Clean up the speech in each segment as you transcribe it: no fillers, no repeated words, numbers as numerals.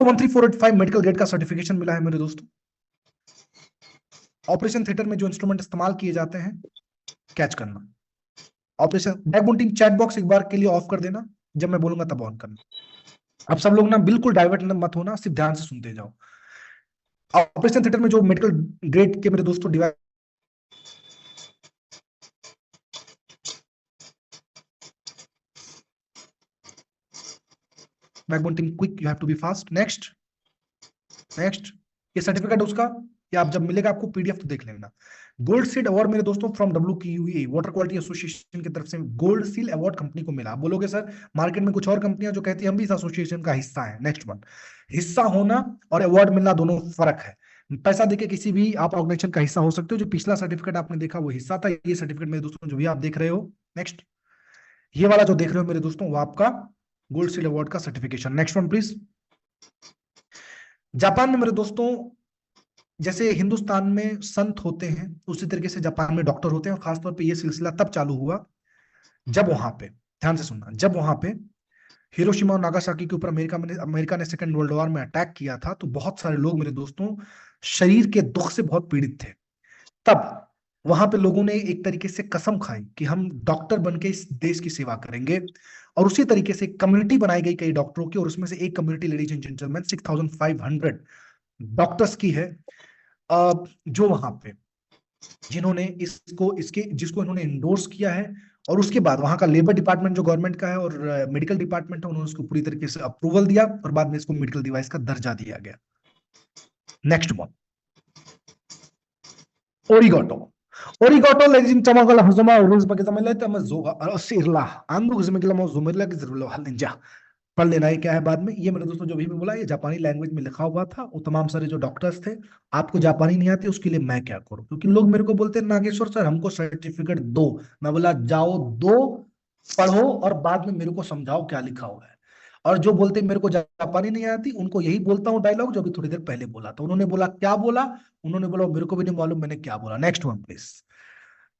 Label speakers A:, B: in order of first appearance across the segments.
A: 13485 medical grade का certification मिला है मेरे दोस्तों। ऑपरेशन थिएटर में जो इंस्ट्रूमेंट इस्तेमाल किए जाते हैं, कैच करना। ऑपरेशन बैकबोन चैट बॉक्स एक बार के लिए ऑफ कर देना, जब मैं बोलूंगा तब ऑन करना। अब सब लोग ना बिल्कुल डाइवर्ट मत होना, सिर्फ ध्यान से सुनते जाओ। ऑपरेशन थिएटर में जो मेडिकल ग्रेड के मेरे दोस्तों device, backbone team quick, you have to be fast. Next next. ये सर्टिफिकेट उसका, या आप जब मिलेगा आपको पीडीएफ तो देख लेना। गोल्ड सील अवार्ड मेरे दोस्तों from WQA water quality association की तरफ से गोल्ड सील अवार्ड कंपनी को मिला। आप बोलोगे सर मार्केट में कुछ और कंपनियां जो कहती है हम भी इस एसोसिएशन का हिस्सा है। नेक्स्ट वन, हिस्सा होना और अवार्ड मिलना दोनों फर्क है। पैसा देके किसी भी आप ऑर्गेनाइजेशन का हिस्सा हो सकते हो। जो पिछला सर्टिफिकेट आपने देखा वो हिस्सा था, ये सर्टिफिकेट मेरे दोस्तों जो भी आप देख रहे हो, नेक्स्ट ये वाला जो देख रहे हो मेरे दोस्तों वो आपका गोल्ड सील अवार्ड का certification. Next one please. Japan में मेरे दोस्तों जैसे हिंदुस्तान में संत होते हैं उसी तरीके से जापान में डॉक्टर होते हैं, और खासतौर पे ये सिलसिला तब चालू हुआ जब वहां पे, ध्यान से सुनना, जब वहां पे हिरोशिमा और नागासाकी के ऊपर अमेरिका ने सेकेंड वर्ल्ड वॉर में अटैक किया था, तो बहुत सारे लोग मेरे दोस्तों शरीर के दुख से बहुत पीड़ित थे। तब वहां पे लोगों ने एक तरीके से कसम खाई कि हम डॉक्टर बन के इस देश की सेवा करेंगे, और उसी तरीके से कम्युनिटी बनाई गई कई डॉक्टरों की, और उसमें से एक community ladies and gentleman 6500 doctors की है, जो वहां पे जिन्होंने इसको इसके जिसको इन्होंने इंडोर्स किया है। और उसके बाद वहां का लेबर डिपार्टमेंट जो गवर्नमेंट का है और मेडिकल डिपार्टमेंट है, उन्होंने इसको पूरी तरीके से अप्रूवल दिया, और बाद में इसको मेडिकल डिवाइस का दर्जा दिया गया। नेक्स्ट वन, ओरिगोटो। ओरिगोटो लेजिम चमकला हुजमा रूल्स बके समझ लेते हम जोगा सिरला आंदू जिसमें किला जुमिरला की जरूर हल निंजा पढ़ लेना है क्या है बाद में। ये मेरे दोस्तों जो भी मैं बोला ये जापानी लैंग्वेज में लिखा हुआ था। वो तमाम सारे जो डॉक्टर्स थे, आपको जापानी नहीं आती उसके लिए मैं क्या करूं, क्योंकि लोग मेरे को बोलते हैं नागेश्वर सर हमको सर्टिफिकेट दो। मैं बोला जाओ दो, पढ़ो और बाद में मेरे को समझाओ क्या लिखा हुआ है। और जो बोलते हैं मेरे को जापानी नहीं आती, उनको यही बोलता हूँ डायलॉग जो अभी थोड़ी देर पहले बोला था। उन्होंने बोला क्या बोला, उन्होंने बोला मेरे को भी नहीं मालूम मैंने क्या बोला। Next one please.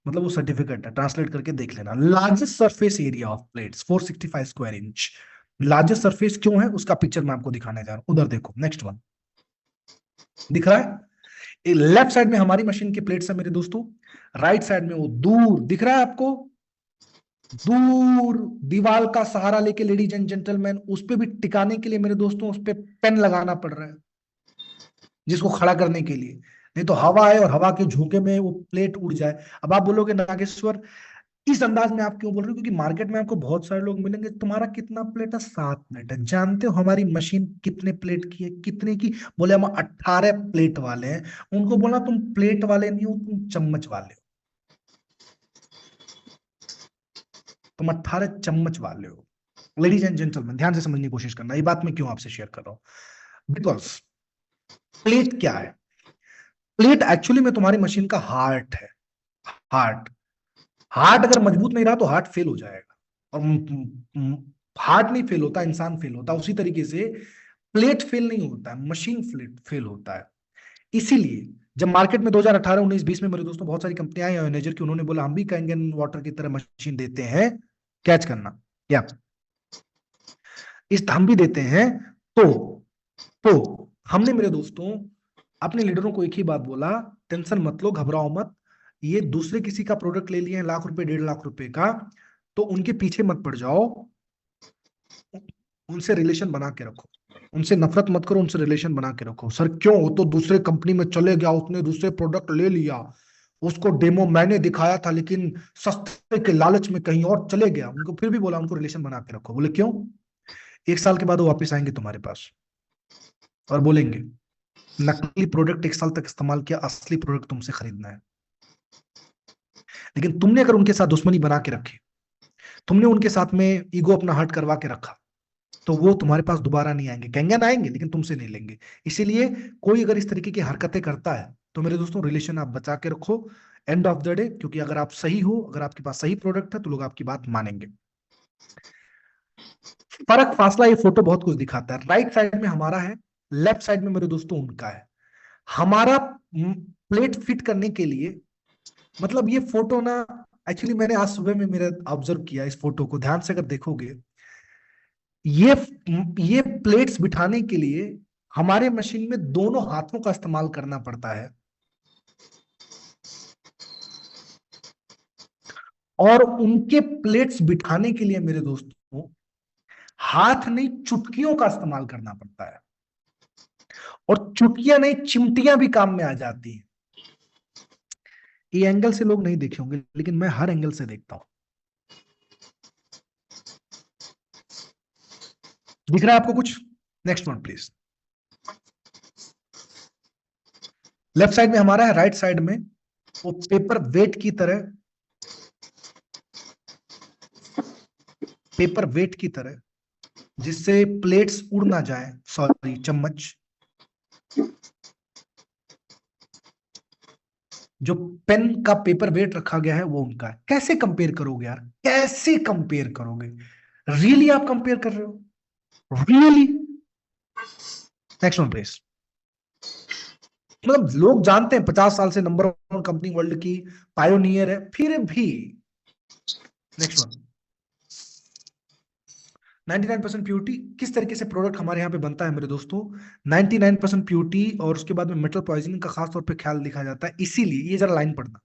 A: मतलब वो सर्टिफिकेट है, ट्रांसलेट करके देख लेना। Largest surface area of plates 465 square inch. Largest surface क्यों है उसका पिक्चर मैं आपको दिखाने जा रहा हूं, उधर देखो। नेक्स्ट वन दिख रहा है, लेफ्ट साइड में हमारी मशीन के प्लेट्स है मेरे दोस्तों, राइट साइड में वो दूर दिख रहा है आपको, दूर दीवार का सहारा लेके लेडीज एंड जेंटलमैन उस पे भी टिकाने के लिए मेरे दोस्तों उस पे पेन लगाना पड़ रहा है, जिसको खड़ा करने के लिए, नहीं तो हवा है और हवा के झोंके में वो प्लेट उड़ जाए। अब आप बोलोगे नागेश्वर इस अंदाज में आप क्यों बोल रहे हो, क्योंकि मार्केट में आपको बहुत सारे लोग मिलेंगे, तुम्हारा कितना प्लेट है, 7 प्लेट है, जानते हो हमारी मशीन कितने प्लेट की है, कितने की, बोले हम 18 प्लेट वाले हैं। उनको बोला तुम प्लेट वाले नहीं हो, तुम चम्मच वाले हो, तुम 18 चम्मच वाले हो। लेडीज एंड जेंटलमैन ध्यान से समझने की कोशिश करना, ये बात मैं क्यों आपसे शेयर कर रहा हूं, बिकॉज प्लेट क्या है, प्लेट एक्चुअली में तुम्हारी मशीन का हार्ट है। हार्ट, हार्ट अगर मजबूत नहीं रहा तो हार्ट फेल हो जाएगा, और हार्ट नहीं फेल होता, इंसान फेल होता है। उसी तरीके से प्लेट फेल नहीं होता है, मशीन फ्लेट फेल होता है। इसीलिए जब मार्केट में 2018 19 20 में मेरे दोस्तों बहुत सारी कंपनियां आई मैनेजर की, उन्होंने बोला हम भी कैंगन वाटर की तरह मशीन देते हैं, कैच करना या इस हम भी देते हैं। तो हमने मेरे दोस्तों अपने लीडरों को एक ही बात बोला, टेंशन मत लो, घबराओ मत, ये दूसरे किसी का प्रोडक्ट ले लिए हैं लाख रुपए 1.5 लाख रुपए का, तो उनके पीछे मत पड़ जाओ, उनसे रिलेशन बना के रखो, उनसे नफरत मत करो, उनसे रिलेशन बना के रखो। सर क्यों, वो तो दूसरे कंपनी में चले गया, उसने दूसरे प्रोडक्ट ले लिया, उसको डेमो मैंने दिखाया था लेकिन सस्ते के लालच में कहीं और चले गया। उनको फिर भी बोला उनको रिलेशन बना के रखो। बोले क्यों, 1 साल के बाद वो वापस आएंगे तुम्हारे पास और बोलेंगे नकली प्रोडक्ट 1 साल तक इस्तेमाल किया, असली प्रोडक्ट तुमसे खरीदना है। लेकिन तुमने अगर उनके साथ दुश्मनी बना के रखी, तुमने उनके साथ में ईगो अपना हर्ट करवा के रखा, तो वो तुम्हारे पास दोबारा नहीं आएंगे, कैंगन आएंगे लेकिन तुमसे नहीं लेंगे। इसीलिए कोई अगर इस तरीके की हरकतें करता है तो मेरे दोस्तों रिलेशन आप बचा के रखो एंड ऑफ द डे, क्योंकि अगर आप सही हो, अगर आपके पास सही प्रोडक्ट है तो लोग आपकी बात मानेंगे। फर्क फासला ये फोटो बहुत कुछ दिखाता है। राइट साइड में हमारा है, लेफ्ट साइड में मेरे दोस्तों उनका है। हमारा प्लेट फिट करने के लिए, मतलब ये फोटो ना एक्चुअली मैंने आज सुबह में मेरा ऑब्जर्व किया, इस फोटो को ध्यान से अगर देखोगे, ये ये प्लेट्स बिठाने के लिए हमारे मशीन में दोनों हाथों का इस्तेमाल करना पड़ता है और उनके प्लेट्स बिठाने के लिए मेरे दोस्तों हाथ नहीं चुटकियों का इस्तेमाल करना पड़ता है, और चुटकियां नहीं चिमटियां भी काम में आ जाती हैं। ये एंगल से लोग नहीं देखे होंगे, लेकिन मैं हर एंगल से देखता हूं। दिख रहा है आपको कुछ? Next one please. Left side में हमारा है, राइट साइड में वो पेपर वेट की तरह, पेपर वेट की तरह, जिससे प्लेट्स उड़ ना जाए, सॉरी चम्मच, जो पेन का पेपर वेट रखा गया है वो उनका है। कैसे कंपेयर करोगे यार, कैसे कंपेयर करोगे? रियली आप कंपेयर कर रहे हो? रियली? Next one please. मतलब लोग जानते हैं 50 साल से नंबर वन कंपनी वर्ल्ड की, पायोनियर है, फिर भी। Next one. 99% प्योरिटी। किस तरीके से प्रोडक्ट हमारे यहाँ पे बनता है मेरे दोस्तों? 99% प्योरिटी, और उसके बाद में मेटल पॉइजनिंग का खास तौर पे ख्याल दिखा जाता है। इसीलिए ये जरा लाइन पढ़ना,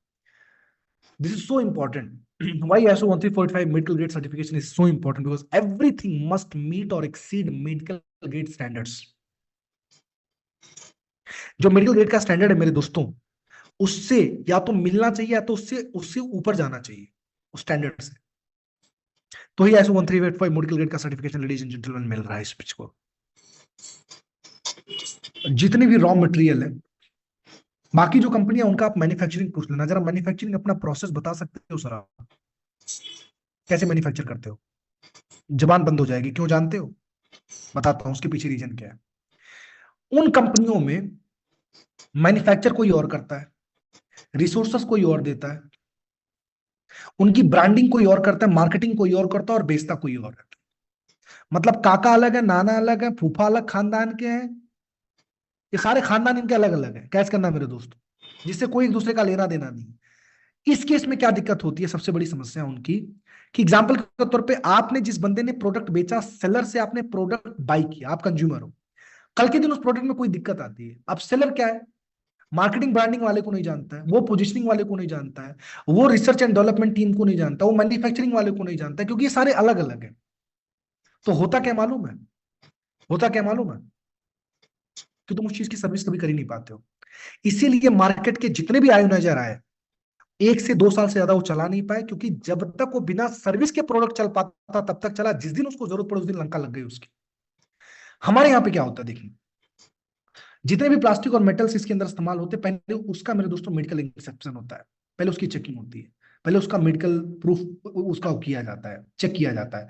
A: this is so important. Why ISO 1345 medical grade certification is so important? Because everything must meet or exceed medical grade standards. जो मेडिकल ग्रेड का स्टैंडर्ड है मेरे दोस्तों, उससे या तो मिलना चाहिए या तो उससे उससे ऊपर जाना चाहिए उस स्टैंडर्ड से। तो ही ISO 1385 मेडिकल ग्रेड का सर्टिफिकेशन लेडीज एंड जेंटलमैन मिल रहा है इस पिच को। जितनी भी रॉ मटेरियल है, बाकी जो कंपनियां उनका आप मैन्युफैक्चरिंग पूछ लेना जरा। मैन्युफैक्चरिंग अपना प्रोसेस बता सकते हो सर आप? कैसे मैन्युफैक्चर करते हो? जबान बंद हो जाएगी, क्यों जानते हो? बताता हूं उसके पीछे रीजन क्या है। उन कंपनियों में मैन्युफैक्चर कोई और करता है, रिसोर्सेस कोई और देता है, उनकी ब्रांडिंग कोई और करता है, मार्केटिंग कोई और करता है, और बेचता कोई और है। मतलब काका अलग है, नाना अलग है, फूफा अलग खानदान के हैं, ये सारे खानदान इनके अलग अलग है। कैच करना मेरे दोस्तों, जिससे कोई एक दूसरे का लेना देना नहीं। इस केस में क्या दिक्कत होती है, सबसे बड़ी समस्या उनकी, कि एग्जाम्पल के तौर पे आपने जिस बंदे ने प्रोडक्ट बेचा, सेलर से आपने प्रोडक्ट बाई किया, आप कंज्यूमर हो, कल के दिन उस प्रोडक्ट में कोई दिक्कत आती है। अब सेलर क्या है? मार्केटिंग ब्रांडिंग वाले को नहीं जानता है, वो पोजिशनिंग वाले को नहीं जानता है, वो रिसर्च एंड डेवलपमेंट टीम को नहीं जानता, वो मैन्युफैक्चरिंग वाले को नहीं जानता है, क्योंकि ये सारे अलग अलग है। तो होता क्या मालूम है? होता क्या मालूम है? कि तुम उस चीज की सर्विस कभी कर ही नहीं पाते हो। इसीलिए मार्केट के जितने भी आयोनाइजर आए, 1 से 2 साल से ज्यादा वो चला नहीं पाए, क्योंकि जब तक वो बिना सर्विस के प्रोडक्ट चल पाता तब तक चला, जिस दिन उसको जरूरत पड़े उस दिन लंका लग गई उसकी। हमारे यहाँ पे क्या होता है देखिए, जितने भी प्लास्टिक और मेटल्स इसके अंदर इस्तेमाल होते हैं, पहले उसका मेरे दोस्तों मेडिकल इंस्पेक्शन होता है, पहले उसकी चेकिंग होती है, पहले उसका मेडिकल प्रूफ उसका किया जाता है, चेक किया जाता है,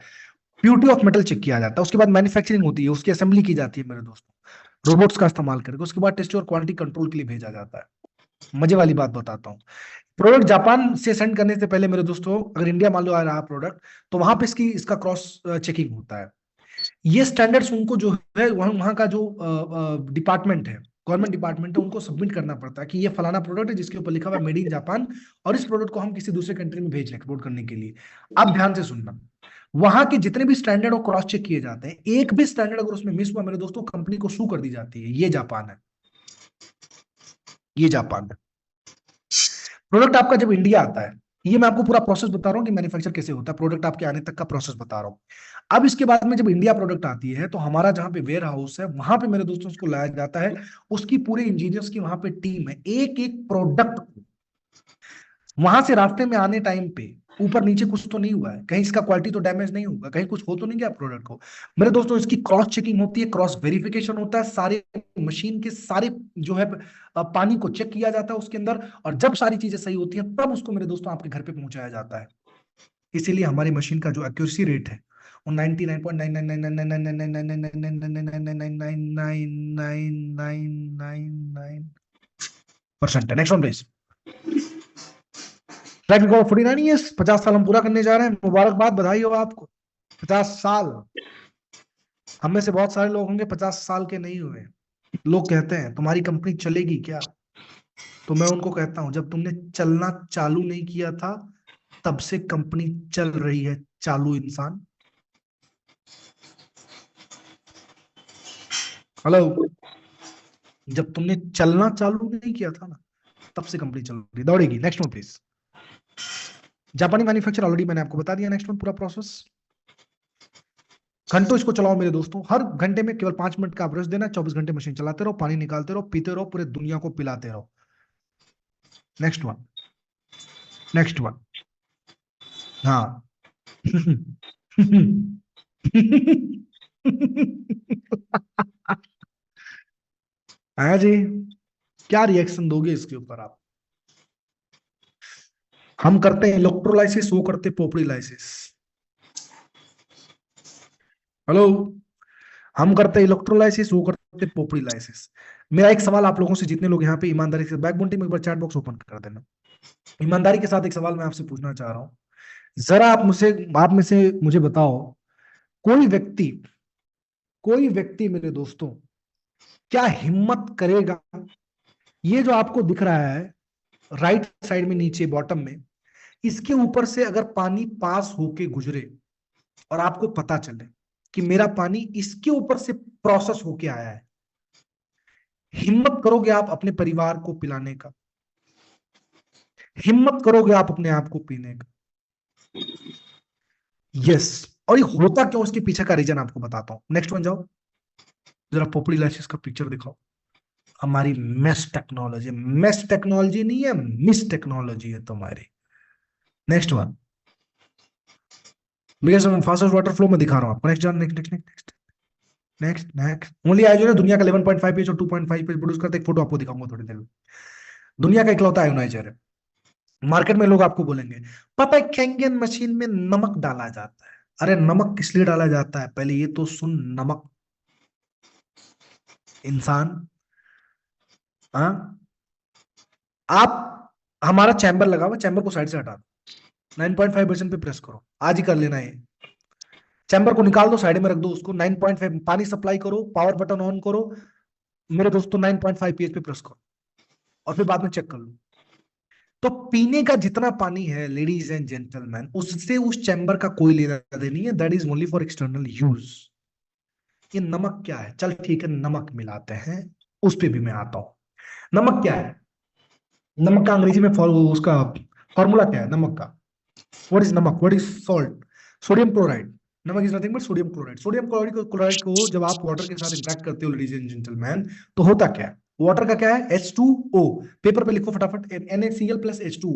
A: प्योरिटी ऑफ मेटल चेक किया जाता है, उसके बाद मैन्युफैक्चरिंग होती है, उसकी असेंबली की जाती है मेरे दोस्तों, रोबोट्स का इस्तेमाल करके, उसके बाद टेस्ट और क्वालिटी कंट्रोल के लिए भेजा जाता है। मजे वाली बात बताता हूँ, प्रोडक्ट जापान से सेंड करने से पहले मेरे दोस्तों, अगर इंडिया मान लो आ रहा प्रोडक्ट, तो वहां पे इसका क्रॉस चेकिंग होता है। ये स्टैंडर्ड्स उनको जो है वहां का जो डिपार्टमेंट है, गवर्नमेंट डिपार्टमेंट है, उनको सबमिट करना पड़ता है कि ये फलाना प्रोडक्ट है जिसके ऊपर लिखा हुआ है मेड इन जापान, और इस प्रोडक्ट को हम किसी दूसरे कंट्री में भेज रहे हैं एक्सपोर्ट करने के लिए। अब ध्यान से सुनना, वहां के जितने भी स्टैंडर्ड और क्रॉस चेक किए जाते हैं, एक भी स्टैंडर्ड अगर उसमें मिस हुआ मेरे दोस्तों, कंपनी को सू कर दी जाती है। ये जापान है, ये जापान है। प्रोडक्ट आपका जब इंडिया आता है, ये मैं आपको पूरा प्रोसेस बता रहा हूँ कि मैन्युफैक्चर कैसे होता है, प्रोडक्ट आपके आने तक का प्रोसेस बता रहा हूँ। अब इसके बाद में जब इंडिया प्रोडक्ट आती है, तो हमारा जहां पे वेयर हाउस है, वहां पे मेरे दोस्तों उसको लाया जाता है, उसकी पूरे इंजीनियर्स की वहां पे टीम है, एक एक प्रोडक्ट को वहां से रास्ते में आने टाइम पे ऊपर नीचे कुछ तो नहीं हुआ है, कहीं इसका क्वालिटी तो डैमेज नहीं होगा, कहीं कुछ हो तो नहीं गया प्रोडक्ट को। मेरे दोस्तों इसकी क्रॉस चेकिंग होती है, क्रॉस वेरिफिकेशन होता है, सारे मशीन के सारे जो है पानी को चेक किया जाता है उसके अंदर, और जब सारी चीजें सही होती है तब उसको मेरे दोस्तों आपके घर पे पहुंचाया जाता है। इसीलिए हमारी मशीन का जो एक्यूरेसी रेट है वो 99.99999999999999% है। Next one please. Track record 49 years, 50 साल हम पूरा करने जा रहे हैं, मुबारकबाद, बधाई हो आपको। 50 साल। हम में से बहुत सारे लोग होंगे 50 साल के नहीं हुए। लोग कहते हैं तुम्हारी कंपनी चलेगी क्या? तो मैं उनको कहता हूं, जब तुमने चलना चालू नहीं किया था तब से कंपनी चल रही है, चालू इंसान। हेलो। जब तुमने चलना चालू नहीं किया था ना, तब से कंपनी चल रही, दौड़ेगी। Next one please. जापानी मैन्युफैक्चर ऑलरेडी मैंने आपको बता दिया। नेक्स्ट वन, पूरा प्रोसेस। घंटों इसको चलाओ मेरे दोस्तों, हर घंटे में केवल 5 मिनट का ब्रश देना, 24 घंटे मशीन चलाते रहो, पानी निकालते रहो, पीते रहो, पूरे दुनिया को पिलाते रहो। Next one, next one. हाँ। आया जी, क्या रिएक्शन दोगे इसके ऊपर आप? हम करते हैं इलेक्ट्रोलाइसिस, वो करते पोपड़ीलाइसिस। हेलो। हम करते हैं इलेक्ट्रोलाइसिस, वो करते पोपड़ीलाइसिस। मेरा एक सवाल आप लोगों से, जितने लोग यहाँ पे ईमानदारी से, बैक बोन टीम एक बार चैट बॉक्स ओपन कर देना। ईमानदारी के साथ एक सवाल मैं आपसे पूछना चाह रहा हूँ। जरा आप में से मुझे बताओ, कोई व्यक्ति कोई व्यक्ति मेरे दोस्तों क्या हिम्मत करेगा, ये जो आपको दिख रहा है राइट साइड में नीचे बॉटम में, इसके ऊपर से अगर पानी पास होके गुजरे और आपको पता चले कि मेरा पानी इसके ऊपर से प्रोसेस होके आया है, हिम्मत करोगे आप अपने परिवार को पिलाने का? हिम्मत करोगे आप अपने आप को पीने का? यस। और ये होता क्यों, उसके पीछे का रीजन आपको बताता हूं। नेक्स्ट वन जाओ, जरा पोपड़ी लैशेस का पिक्चर दिखाओ। हमारी मेस टेक्नोलॉजी, मेस टेक्नोलॉजी नहीं है, मिस टेक्नोलॉजी है तुम्हारी। Next one, because fastest water flow में दिखा रहा हूं आपको। नेक्स्ट जान, next next next next next. Only आयोजन है दुनिया का 11.5 पेज और 2.5 पेज प्रोड्यूस करते, एक फोटो आपको दिखाऊंगा थोड़ी देर में। दुनिया का इकलौता आयोनाइजर है। मार्केट में लोग आपको बोलेंगे, पता है कैंगन मशीन में नमक डाला जाता है। अरे नमक किस लिए डाला जाता है, पहले ये तो सुन। नमक, इंसान, हाँ, आप, हमारा चैम्बर लगा हुआ, चैम्बर को साइड से हटा दो, 9.5% पे प्रेस करो, आज ही कर लेना है। चैम्बर को निकाल दो, साइड में रख दो उसको, 9.5 पानी सप्लाई करो, पावर बटन ऑन करो मेरे दोस्तों, 9.5 pH पे प्रेस करो, और फिर बाद में चेक कर लो। तो पीने का जितना पानी है लेडीज एंड जेंटलमैन, उससे उस चैम्बर का कोई लेना देना नहीं है, that is only for external use. ये नमक क्या है, चल ठीक है नमक मिलाते हैं, उस पे भी मैं आता हूं। नमक क्या है? नमक का अंग्रेजी में उसका फॉर्मूला क्या है नमक का? व्हाट इज नमक, what is salt? Sodium chloride. नमक is nothing but sodium chloride. Sodium chloride को जब आप वाटर के साथ इंटरेक्ट करते हो लेडीज एंड जेंटलमैन, तो होता क्या है? वाटर का क्या है? H2O। पेपर पे लिखो फटाफट, NaCl प्लस H2O।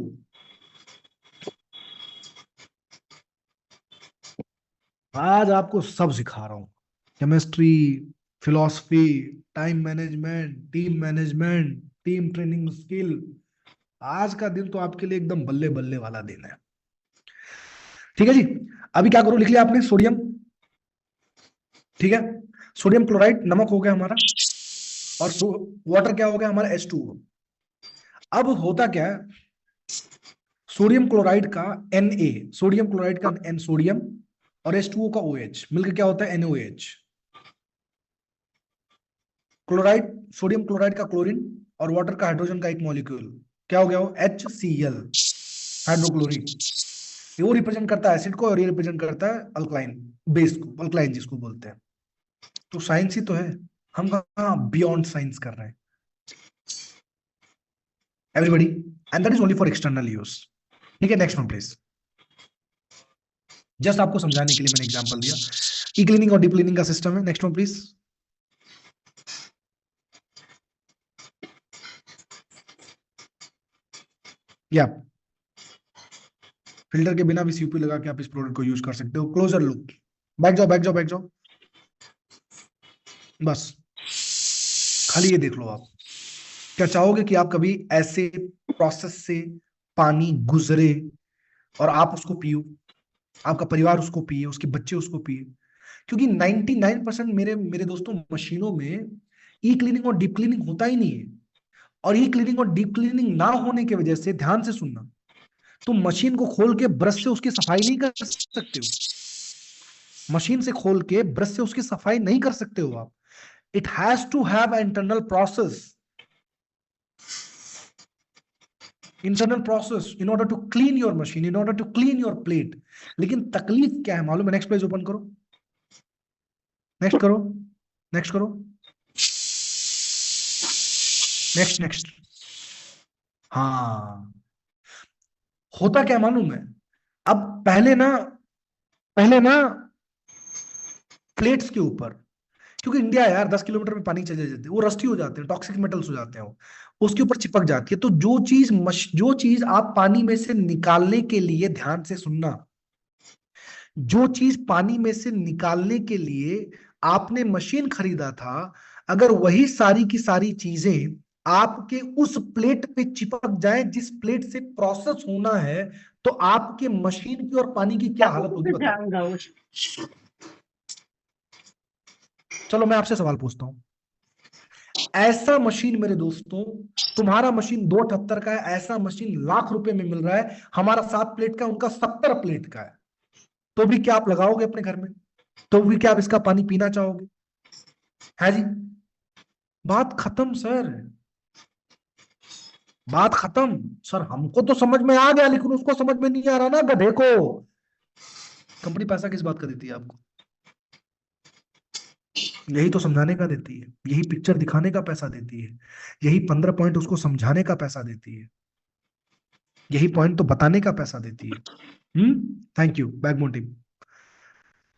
A: आज आपको सब सिखा रहा हूं, chemistry, philosophy, time management, team management, team training skill. आज का दिन तो आपके लिए एकदम बल्ले बल्ले वाला दिन है। ठीक है जी। अभी क्या करो, लिख लिया आपने सोडियम, ठीक है, सोडियम क्लोराइड नमक हो गया हमारा, और वाटर क्या हो गया हमारा? H2O। अब होता क्या है, सोडियम क्लोराइड का Na, सोडियम क्लोराइड का N सोडियम, और H2O का OH मिलकर क्या होता है? NOH। क्लोराइड, सोडियम क्लोराइड का क्लोरीन, और वाटर का हाइड्रोजन का एक मॉलिक्यूल, क्या हो गया वो? HCl, hydrochloric. वो रिप्रेजेंट करता है एसिड को, और ये रिप्रेजेंट करता है अल्कलाइन बेस को, अल्कलाइन जिसको बोलते हैं। तो साइंस ही तो है, हम कहाँ बियॉन्ड साइंस कर रहे हैं everybody, and that is only for external use. ठीक है, नेक्स्ट वन प्लीज। जस्ट आपको समझाने के लिए मैंने एग्जांपल दिया। ई क्लीनिंग और डीप क्लीनिंग का सिस्टम है। Next one please. या फिल्टर के बिना भी सीयूपी लगा के आप इस प्रोडक्ट को यूज कर सकते हो। क्लोजर लुक, बैक जाओ बैक जाओ बैक जाओ, बस खाली ये देख लो आप। क्या चाहोगे कि आप कभी ऐसे प्रोसेस से पानी गुजरे और आप उसको पियो, आपका परिवार उसको पिए, उसके बच्चे उसको पिए? क्योंकि 99% मेरे मेरे दोस्तों मशीनों में ई क्लीनिंग और डीप क्लीनिंग होता ही नहीं है। और ई क्लीनिंग और डीप क्लीनिंग ना होने की वजह से, ध्यान से सुनना, तुम मशीन को खोल के ब्रश से उसकी सफाई नहीं कर सकते हो। मशीन से खोल के ब्रश से उसकी सफाई नहीं कर सकते हो आप। It has to have internal process, internal process in order to clean your machine, in order to clean your plate. लेकिन तकलीफ क्या है मालूम है? नेक्स्ट पेज ओपन करो, नेक्स्ट करो, नेक्स्ट करो। Next next. हाँ, होता क्या मालूम है, अब पहले ना प्लेट्स के ऊपर, क्योंकि इंडिया यार 10 किलोमीटर में पानी चले जाते हैं, वो रस्टी हो जाते हैं, टॉक्सिक मेटल्स हो जाते हैं, वो उसके ऊपर चिपक जाती है। तो जो चीज आप पानी में से निकालने के लिए, ध्यान से सुनना, जो चीज पानी में से निकालने के लिए आपने मशीन खरीदा था, अगर वही सारी की सारी चीजें आपके उस प्लेट पे चिपक जाए जिस प्लेट से प्रोसेस होना है, तो आपके मशीन की और पानी की क्या हालत होगी बताओ। चलो मैं आपसे सवाल पूछता हूं, ऐसा मशीन मेरे दोस्तों, तुम्हारा मशीन 278 का है, ऐसा मशीन लाख रुपए में मिल रहा है, हमारा 7 प्लेट का, उनका 70 प्लेट का है, तो भी क्या आप लगाओगे अपने घर में? तो भी क्या आप इसका पानी पीना चाहोगे? है जी, बात खत्म सर, बात खत्म। सर हमको तो समझ में आ गया, लेकिन उसको समझ में नहीं आ रहा ना, गधे को। कंपनी पैसा किस बात का देती है आपको? यही तो समझाने का देती है, यही पिक्चर दिखाने का पैसा देती है, यही 15 पॉइंट उसको समझाने का पैसा देती है, यही पॉइंट तो बताने का पैसा देती है। Thank you backbone team.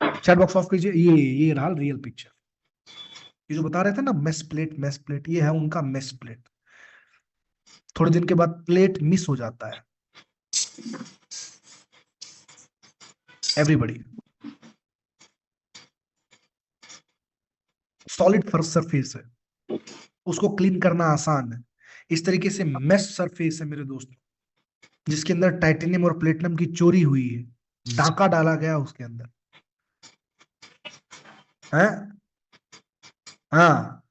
A: Chat box of कीजिए। ये रहा रियल पिक्चर। ये जो बता रहे थे ना, मेस प्लेट, ये है उनका मेस प्लेट। थोड़े दिन के बाद प्लेट मिस हो जाता है, एवरीबडी। सॉलिड सरफेस है, उसको क्लीन करना आसान है। इस तरीके से मेस सरफेस है मेरे दोस्त, जिसके अंदर टाइटेनियम और प्लेटिनम की चोरी हुई है, डाका डाला गया उसके अंदर है। हाँ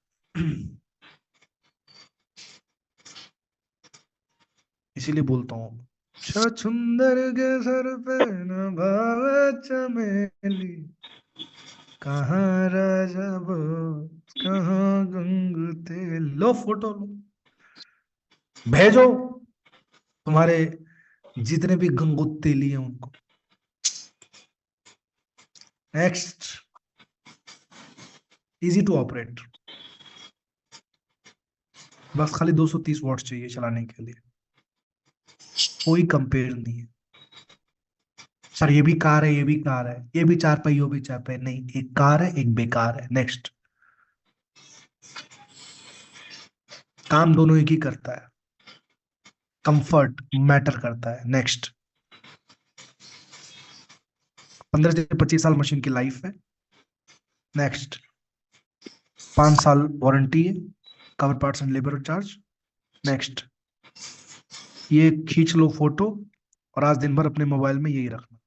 A: इसीलिए बोलता हूँ, छछुंदर के सर पे न भावे चमेली, कहाँ राजा भोज कहाँ गंग तेल। लो फोटो लो, भेजो तुम्हारे जितने भी गंगोतेली हैं उनको। नेक्स्ट, इजी टू ऑपरेट, बस खाली 230 वॉट चाहिए चलाने के लिए, कोई कंपेयर नहीं है। सर ये भी कार है, ये भी कार है, ये भी चार पहियों भी चार पहिए, नहीं, एक कार है एक बेकार है। नेक्स्ट, काम दोनों एक ही करता है, कंफर्ट मैटर करता है। नेक्स्ट, 15 से 25 साल मशीन की लाइफ है। नेक्स्ट, 5 साल वारंटी है, cover parts and labour charge. Next, ये खींच लो फोटो और आज दिन भर अपने मोबाइल में यही रखना,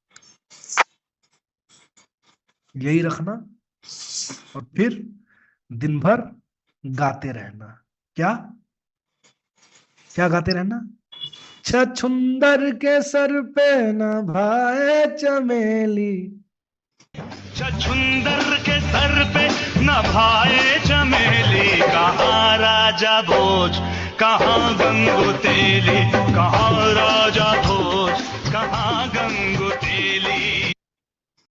A: यही रखना, और फिर दिन भर गाते रहना। क्या क्या गाते रहना? छछुंदर के सर पे न भाए चमेली,
B: छछुंदर के सर पे न भाए चमेली, कहाँ राजा भोज कहाँ गंगू तेली, कहाँ राजा भोज कहाँ गंगू